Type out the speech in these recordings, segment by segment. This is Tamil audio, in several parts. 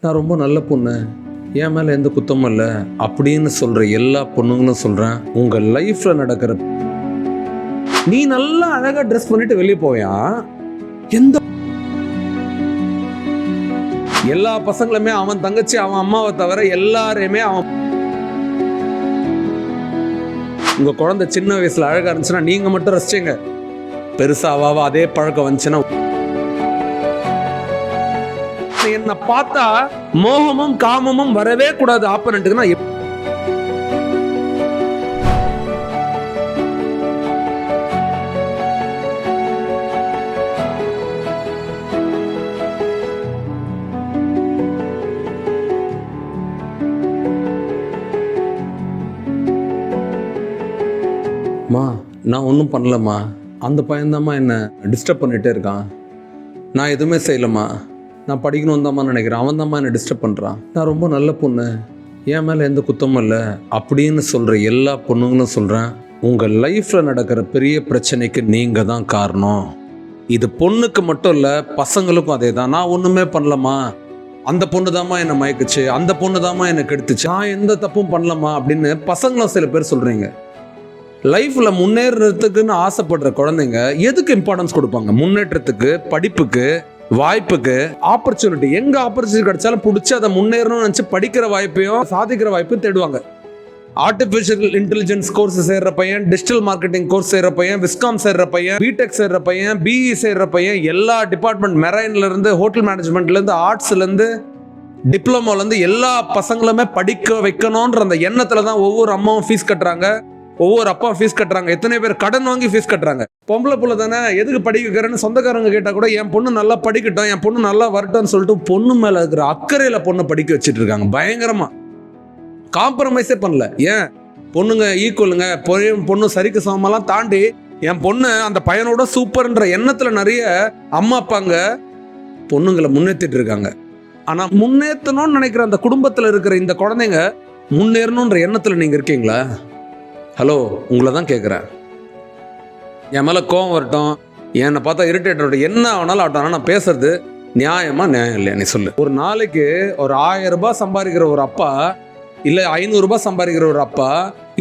நான் ரொம்ப நல்ல பொண்ணு, என் மேலே எந்த குத்தமும் இல்லை அப்படின்னு சொல்கிற எல்லா பொண்ணுங்களும் சொல்கிறேன், உங்கள் லைஃப்பில் நடக்கிற நீ நல்லா அழகாக ட்ரெஸ் பண்ணிட்டு வெளியே போயா, எந்த எல்லா பசங்களுமே அவன் தங்கச்சி அவன் அம்மாவை தவிர எல்லாரையுமே அவன் உங்க குழந்தை சின்ன வயசுல அழகா இருந்துச்சுன்னா நீங்க மட்டும் ரசிச்சீங்க, பெருசாவா அதே பழக்கம் வந்துச்சுன்னா என்ன பார்த்தா மோகமும் காமமும் வரவே கூடாது ஆப்பனண்ட்டுக்கு. நான் நான் ஒன்றும் பண்ணலம்மா, அந்த பையன்தாம்மா என்னை டிஸ்டர்ப் பண்ணிகிட்டே இருக்கான், நான் எதுவுமே செய்யலம்மா, நான் படிக்கணும் தாம்மா நினைக்கிறேன், அவன் தாம்மா என்னை டிஸ்டர்ப் பண்ணுறான், நான் ரொம்ப நல்ல பொண்ணு, என் மேலே எந்த குத்தமும் இல்லை அப்படின்னு சொல்கிற எல்லா பொண்ணுங்களும் சொல்கிறேன், உங்கள் லைஃப்பில் நடக்கிற பெரிய பிரச்சனைக்கு நீங்கள் தான் காரணம். இது பொண்ணுக்கு மட்டும் இல்லை பசங்களுக்கும் அதே தான். நான் ஒன்றுமே பண்ணலம்மா, அந்த பொண்ணு தாம்மா என்னை மயக்குச்சு, அந்த பொண்ணு தாம்மா என்னை கெடுத்துச்சு, நான் எந்த தப்பும் பண்ணலம்மா அப்படின்னு பசங்களும் சில பேர் சொல்கிறீங்க. லைஃப்பில் முன்னேறதுக்குன்னு ஆசைப்படுற குழந்தைங்க எதுக்கு இம்பார்ட்டன்ஸ் கொடுப்பாங்க? முன்னேற்றத்துக்கு, படிப்புக்கு, வாய்ப்புக்கு, ஆப்பர்ச்சுனிட்டி. எங்கே ஆப்பர்ச்சுனிட்டி கிடைச்சாலும் பிடிச்சி அதை முன்னேறணும்னு நினச்சி படிக்கிற வாய்ப்பையும் சாதிக்கிற வாய்ப்பையும் தேடுவாங்க. ஆர்டிஃபிஷியல் இன்டெலிஜென்ஸ் கோர்ஸ் சேர்ற பையன், டிஜிட்டல் மார்க்கெட்டிங் கோர்ஸ் சேர்ற பையன், விஸ்காம் சேர்ற பையன், பிடெக் சேர்ற பையன், பிஇ சேர்ற பையன், எல்லா டிபார்ட்மெண்ட் மெரைன்லேருந்து ஹோட்டல் மேனேஜ்மெண்ட்லேருந்து ஆர்ட்ஸ்லேருந்து டிப்ளமோலேருந்து எல்லா பசங்களுமே படிக்க வைக்கணுன்ற அந்த எண்ணத்தில் தான் ஒவ்வொரு அம்மாவும் ஃபீஸ் கட்டுறாங்க, ஒவ்வொரு அப்பா ஃபீஸ் கட்டுறாங்க. எத்தனை பேர் கடன் வாங்கி ஃபீஸ் கட்டுறாங்க. பொம்பளை புள்ள தானே எதுக்கு படிக்க வைக்கிறேன்னு சொந்தக்காரங்க கேட்டால் கூட என் பொண்ணு நல்லா படிக்கட்டும், என் பொண்ணு நல்லா வரட்டும்னு சொல்லிட்டு பொண்ணு மேலே இருக்கிற அக்கறையில் பொண்ணை படிக்க வச்சுட்டு இருக்காங்க. பயங்கரமாக காம்ப்ரமைஸே பண்ணல. ஏன் பொண்ணுங்க ஈக்குவலுங்க, பொண்ணு சரிக்கு சமமெல்லாம் தாண்டி என் பொண்ணு அந்த பையனோட சூப்பர்ன்ற எண்ணத்தில் நிறைய அம்மா அப்பாங்க பொண்ணுங்களை முன்னேற்றிட்டு இருக்காங்க. ஆனால் முன்னேற்றணும்னு நினைக்கிற அந்த குடும்பத்தில் இருக்கிற இந்த குழந்தைங்க முன்னேறணுன்ற எண்ணத்தில் நீங்கள் இருக்கீங்களா? ஹலோ, உங்களை தான் கேட்குறேன். என் மேலே கோவம் வரட்டும், என்னை பார்த்தா இரிட்டேட் வரட்டும், என்ன ஆனாலும் ஆகட்டும், ஆனால் நான் பேசுறது நியாயம் இல்லையா நீ சொல்லு. ஒரு நாளைக்கு ஒரு 1000 ரூபாய் சம்பாதிக்கிற ஒரு அப்பா, இல்லை 500 ரூபாய் சம்பாதிக்கிற ஒரு அப்பா,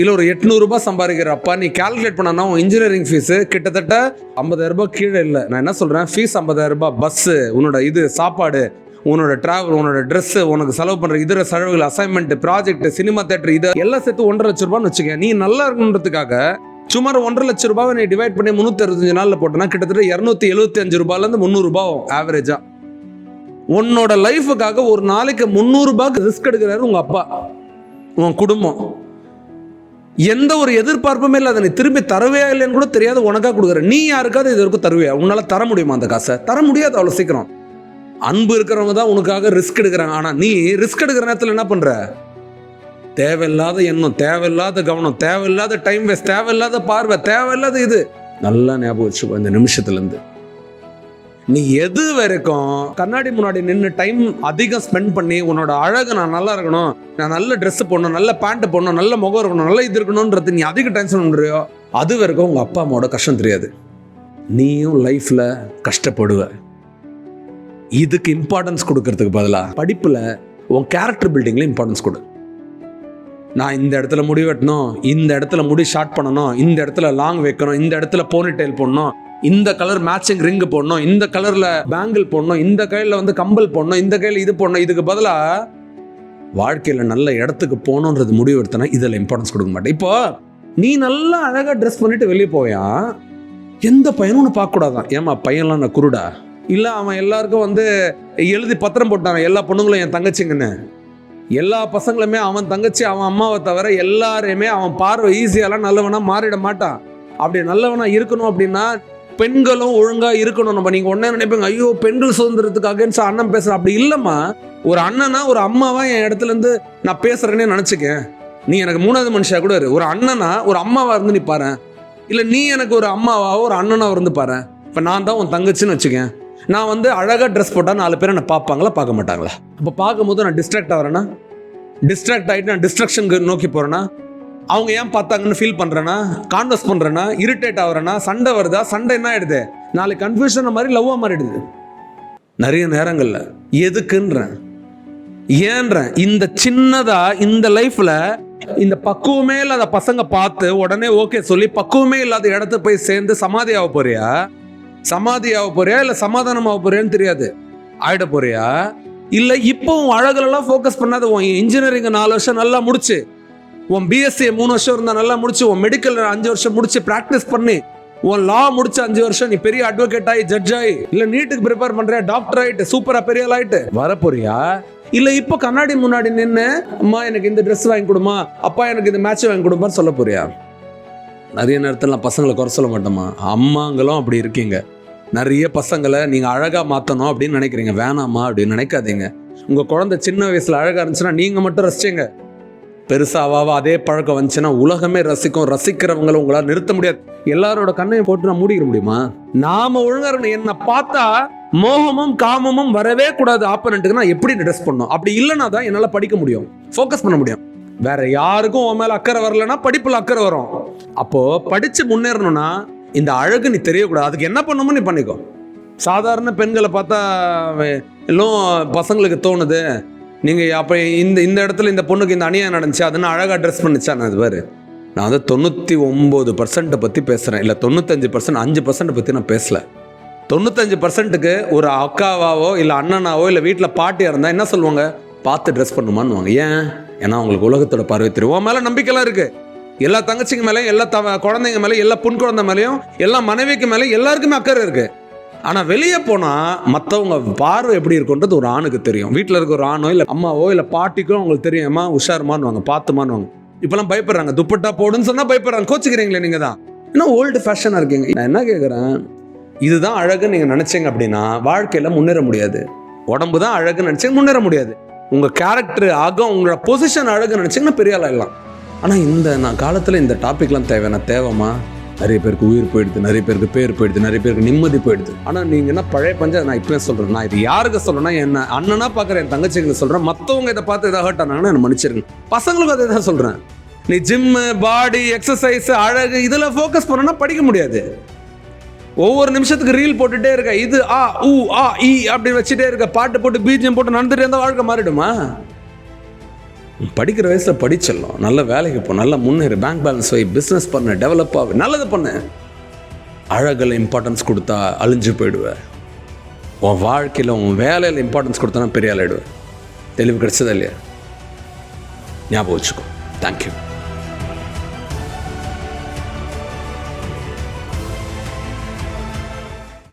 இல்லை ஒரு 800 ரூபாய் சம்பாதிக்கிற அப்பா, நீ கால்குலேட் பண்ணனா உன் இன்ஜினியரிங் ஃபீஸு கிட்டத்தட்ட 50,000 ரூபாய் கீழே இல்லை. நான் என்ன சொல்கிறேன், ஃபீஸ் 50,000 ரூபாய், பஸ்ஸு, உன்னோட இது சாப்பாடு, உன்னோட டிராவல், உன்னோட ட்ரெஸ்ஸு, உனக்கு செலவு பண்ணுற இதர செலவுகள், அசைன்மெண்ட், ப்ராஜெக்ட், சினிமா தேட்டர், இது எல்லாம் சேர்த்து 1.5 லட்ச ரூபான்னு வச்சுக்க. நீ நல்லா இருக்கணுன்றதுக்காக சுமார் 1.5 லட்ச ரூபாவை நீ டிவைட் பண்ணி 365 நாளில் போட்டோன்னா கிட்டத்தட்ட 275 ரூபாயிலேருந்து 300 ரூபாய் ஆவரேஜா. உன்னோட லைஃபுக்காக ஒரு நாளைக்கு 300 ரூபாய்க்கு ரிஸ்க் எடுக்கிறாரு உங்கள் அப்பா, உன் குடும்பம். எந்த ஒரு எதிர்பார்ப்புமே இல்லை, அதை நீ திரும்பி தரவே இல்லைன்னு கூட தெரியாது, உனக்காக கொடுக்குற. நீ யாருக்காவது இது வரைக்கும் தருவியா? உன்னால் தர முடியுமா அந்த காசை? தர முடியாது அவ்வளோ சீக்கிரம். அன்பு இருக்கிறவங்க தான் உனக்காக ரிஸ்க் எடுக்கிறாங்க. ஆனால் நீ ரிஸ்க் எடுக்கிற நேரத்தில் என்ன பண்ணுற? தேவையில்லாத எண்ணம், தேவையில்லாத கவனம், தேவையில்லாத டைம் வேஸ்ட், தேவையில்லாத பார்வை, தேவையில்லாத இது. நல்லா ஞாபகம் வச்சுக்கோ இந்த நிமிஷத்துலேருந்து. நீ எது வரைக்கும் கண்ணாடி முன்னாடி நின்று டைம் அதிகம் ஸ்பெண்ட் பண்ணி உன்னோட அழகு, நான் நல்லா இருக்கணும், நான் நல்ல ட்ரெஸ் போடணும், நல்ல பேண்ட் போடணும், நல்ல முகம் இருக்கணும், நல்ல இது இருக்கணும்ன்றது நீ அதிக டென்ஷன் பண்ணுறியோ, அது வரைக்கும் உங்கள் அப்பா அம்மாவோட கஷ்டம் தெரியாது. நீயும் லைஃப்பில் கஷ்டப்படுவ. இதுக்கு இம்பார்ட்டன்ஸ் கொடுக்கறதுக்கு பதிலாக படிப்பில் உன் கேரக்டர் பில்டிங்கில் இம்பார்ட்டன்ஸ் கொடு. நான் இந்த இடத்துல முடி வெட்டணும், இந்த இடத்துல முடி ஷார்ட் பண்ணணும், இந்த இடத்துல லாங் வைக்கணும், இந்த இடத்துல போனி டெயில் போடணும், இந்த கலர் மேட்சிங் ரிங்கு போடணும், இந்த கலரில் பேங்கிள் போடணும், இந்த கையில் வந்து கம்பல் போடணும், இந்த கையில் இது போடணும். இதுக்கு பதிலாக வாழ்க்கையில் நல்ல இடத்துக்கு போகணுன்றது முடிவு எடுத்தனா இதில் இம்பார்ட்டன்ஸ் கொடுக்க மாட்டேன். இப்போ நீ நல்லா அழகாக ட்ரெஸ் பண்ணிட்டு வெளியே போயா, எந்த பையனும் ஒன்று பார்க்கக்கூடாதான். ஏமா பையன்லாம் நான் குருடா, இல்லை அவன் எல்லாருக்கும் வந்து எழுதி பத்திரம் போட்டான் எல்லா பொண்ணுங்களும் என் தங்கச்சிங்கன்னு. எல்லா பசங்களுமே அவன் தங்கச்சி அவன் அம்மாவை தவிர எல்லாரையுமே அவன் பார்வை ஈஸியாலாம் நல்லவனா மாறிட மாட்டான். அப்படி நல்லவனா இருக்கணும் அப்படின்னா பெண்களும் ஒழுங்காக இருக்கணும். நம்ம நீங்கள் ஒன்றே நினைப்பீங்க, ஐயோ பெண்கள் சுதந்திரத்துக்காக அண்ணன் பேசுகிறேன். அப்படி இல்லைம்மா, ஒரு அண்ணனா ஒரு அம்மாவா என் இடத்துலேருந்து நான் பேசுகிறேன்னே நினச்சிக்கேன். நீ எனக்கு 3வது மனுஷா கூட இரு. ஒரு அண்ணனா ஒரு அம்மாவா இருந்து நீ பாரு, இல்லை நீ எனக்கு ஒரு அம்மாவாவோ ஒரு அண்ணனாக இருந்து பாரு. இப்போ நான் தான் உன் தங்கச்சின்னு வச்சுக்கேன். நான் வந்து அழகாக ட்ரெஸ் போட்டால் 4 பேர் என்னை பார்ப்பாங்களா பார்க்க மாட்டாங்களா? அப்போ பார்க்கும்போது நான் டிஸ்ட்ராக்ட் ஆகிறேன்னா, டிஸ்ட்ராக்ட் ஆகிட்டு நான் டிஸ்ட்ராக்ஷனுக்கு நோக்கி போகிறேன்னா, அவங்க ஏன் பார்த்தாங்கன்னு ஃபீல் பண்ணுறேன்னா, கான்வர்ஸ் பண்ணுறேன்னா, இரிட்டேட் ஆகிறேன்னா, சண்டை வருதா, சண்டை என்ன ஆகிடுது, நாளைக்கு கன்ஃபியூஷன் மாதிரி லவ்வாக மாறிடுது. நிறைய நேரங்களில் எதுக்குன்றேன் ஏன்றேன், இந்த சின்னதா இந்த லைஃப்ல இந்த பக்குவமே இல்லாத பசங்க பார்த்து உடனே ஓகே சொல்லி பக்குவமே இல்லாத இடத்த போய் சேர்ந்து சமாதி ஆக போறியா இல்ல சமாதானம் ஆக போறியான்னு தெரியாது. ஆயிட போறியா இல்ல இப்போ உன் அழகுலாம் ஃபோக்கஸ் பண்ணாத, உன் இன்ஜினியரிங் 4 வருஷம் நல்லா முடிச்சு, உன் பிஎஸ்சி 3 வருஷம் இருந்தா நல்லா முடிச்சு, உன் மெடிக்கல் 5 வருஷம் முடிச்சு பிராக்டிஸ் பண்ணி, உன் லா முடிச்சு 5 வருஷம் நீ பெரிய அட்வொகேட் ஆகி ஜட்ஜ் ஆகி, இல்ல நீட்டுக்கு ப்ரிப்பேர் பண்றியா, டாக்டர் ஆயிட்டு சூப்பரா பெரிய ஆள் ஆயிட்டு வரப்போறியா, இல்ல இப்போ கண்ணாடி முன்னாடி நின்று அம்மா எனக்கு இந்த ட்ரெஸ் வாங்கி கொடுமா, அப்பா எனக்கு இந்த மேட்ச் வாங்கி கொடுப்பான்னு சொல்ல போறியா? நிறைய நேரத்தில் நான் பசங்களை குறை சொல்ல மாட்டோமா, அம்மாங்களும் அப்படி இருக்கீங்க. நிறைய பசங்களை நீங்கள் அழகாக மாற்றணும் அப்படின்னு நினைக்கிறீங்க. வேணாமா அப்படின்னு நினைக்காதீங்க. உங்கள் குழந்தை சின்ன வயசில் அழகாக இருந்துச்சுன்னா நீங்கள் மட்டும் ரசிச்சிங்க. பெருசாவா அதே பழக்கம் வந்துச்சுன்னா உலகமே ரசிக்கும். ரசிக்கிறவங்களை உங்களால் நிறுத்த முடியாது. எல்லாரோட கண்ணையும் போட்டு நான் மூடிக்க முடியுமா? நாம ஒழுங்கா இருக்கணும். என்னை பார்த்தா மோகமும் காமமும் வரவே கூடாது. ஆப்பனண்ட்டுக்கு நான் எப்படி ட்ரெஸ் பண்ணணும், அப்படி இல்லைன்னா தான் என்னால் படிக்க முடியும், ஃபோக்கஸ் பண்ண முடியும். வேற யாருக்கும் உன் மேலே அக்கறை வரலன்னா படிப்பில் அக்கறை வரும். அப்போ படிச்சு முன்னேறணும்னா இந்த அழகு நீ தெரியக்கூடாது. அதுக்கு என்ன பண்ணணுமோ நீ பண்ணிக்கோ. சாதாரண பெண்களை பார்த்தா எல்லாம் பசங்களுக்கு தோணுது, நீங்கள் அப்போ இந்த இடத்துல இந்த பொண்ணுக்கு இந்த அநியாயம் நடந்துச்சு, அதனால் அழகாக ட்ரெஸ் பண்ணிச்சா. நான் இது பாரு, நான் வந்து 99% பற்றி பேசுகிறேன், இல்லை 95%, 5% பற்றி நான் பேசலை. 95%க்கு ஒரு அக்காவாவோ இல்லை அண்ணனாவோ இல்லை வீட்டில் பாட்டியாக இருந்தால் என்ன சொல்லுவாங்க, பார்த்து ட்ரெஸ் பண்ணுமான்னு. ஏன்னா அவங்களுக்கு உலகத்தோட பார்வை தெரியும். உன் மேலே நம்பிக்கைலாம் இருக்குது. எல்லா தங்கச்சிங்க மேலேயும், எல்லா குழந்தைங்க மேலேயும், எல்லா பொன் குழந்தை மேலேயும், எல்லா மனைவிக்கு மேலேயும் எல்லாருக்குமே அக்கறை இருக்குது. ஆனால் வெளியே போனால் மற்றவங்க பார்வை எப்படி இருக்குன்றது ஒரு ஆணுக்கு தெரியும். வீட்டில் இருக்க ஒரு ஆணோ இல்லை அம்மாவோ இல்லை பாட்டிக்கோ அவங்களுக்கு தெரியும். அம்மா உஷாருமானுவாங்க, பார்த்துமானுவாங்க. இப்போலாம் பயப்படுறாங்க. துப்பட்டா போடுன்னு சொன்னால் பயப்படுறாங்க. கோச்சிக்கிறீங்களே நீங்கள் தான். இன்னும் ஓல்டு ஃபேஷனாக இருக்கீங்க. நான் என்ன கேட்குறேன், இதுதான் அழகுன்னு நீங்கள் நினச்சிங்க அப்படின்னா வாழ்க்கையில் முன்னேற முடியாது. உடம்பு தான் அழகுன்னு நினச்சிங்க முன்னேற முடியாது. உங்கள் கேரக்டர் அகம், உங்களோட பொசிஷன் அழகுன்னு நினச்சிங்கன்னா பெரிய ஆளாக எல்லாம். ஆனால் இந்த காலத்தில் இந்த டாபிக்லாம் தேவைமா? நிறைய பேருக்கு உயிர் போயிடுது, நிறைய பேருக்கு பேர் போயிடுது, நிறைய பேருக்கு நிம்மதி போயிடுது. ஆனால் நீங்கள் என்ன பழைய பஞ்ச நான் இப்போயே சொல்கிறேன். நான் இது யாருக்கு சொல்கிறேன்னா, என்ன அண்ணனா பார்க்குறேன், என் தங்கச்சிங்களுக்கு சொல்கிறேன். மற்றவங்க இதை பார்த்து எதாவது ஹர்ட் ஆனாங்கன்னா என்ன மன்னிச்சிருங்க. பசங்களுக்கும் அதை தான் சொல்கிறேன். நீ ஜிம்மு, பாடி, எக்ஸசைஸ், அழகு இதில் ஃபோக்கஸ் பண்ணனா படிக்க முடியாது. ஒவ்வொரு நிமிஷத்துக்கு ரீல் போட்டுகிட்டே இருக்க, இது ஆ ஊ ஆ ஈ அப்படின்னு வச்சுட்டே இருக்க, பாட்டு போட்டு பீஜியம் போட்டு நடந்துட்டு இருந்தால் வாழ்க்கை மாறிடுமா? படிக்கிற வயசில் படிச்சிடலாம். நல்ல வேலைக்கு போ, நல்லா முன்னேறு, பேங்க் பேலன்ஸ் வை, பிஸ்னஸ் பண்ணு, டெவலப் ஆகு, நல்லது பண்ணு. அழகில் இம்பார்ட்டன்ஸ் கொடுத்தா அழிஞ்சு போயிடுவேன். உன் வாழ்க்கையில் உன் வேலையில் இம்பார்ட்டன்ஸ் கொடுத்தா பெரிய ஆளாயிடுவேன். தெளிவு கிடைச்சதா இல்லையா? ஞாபகம் வச்சுக்கோ. தேங்க்யூ.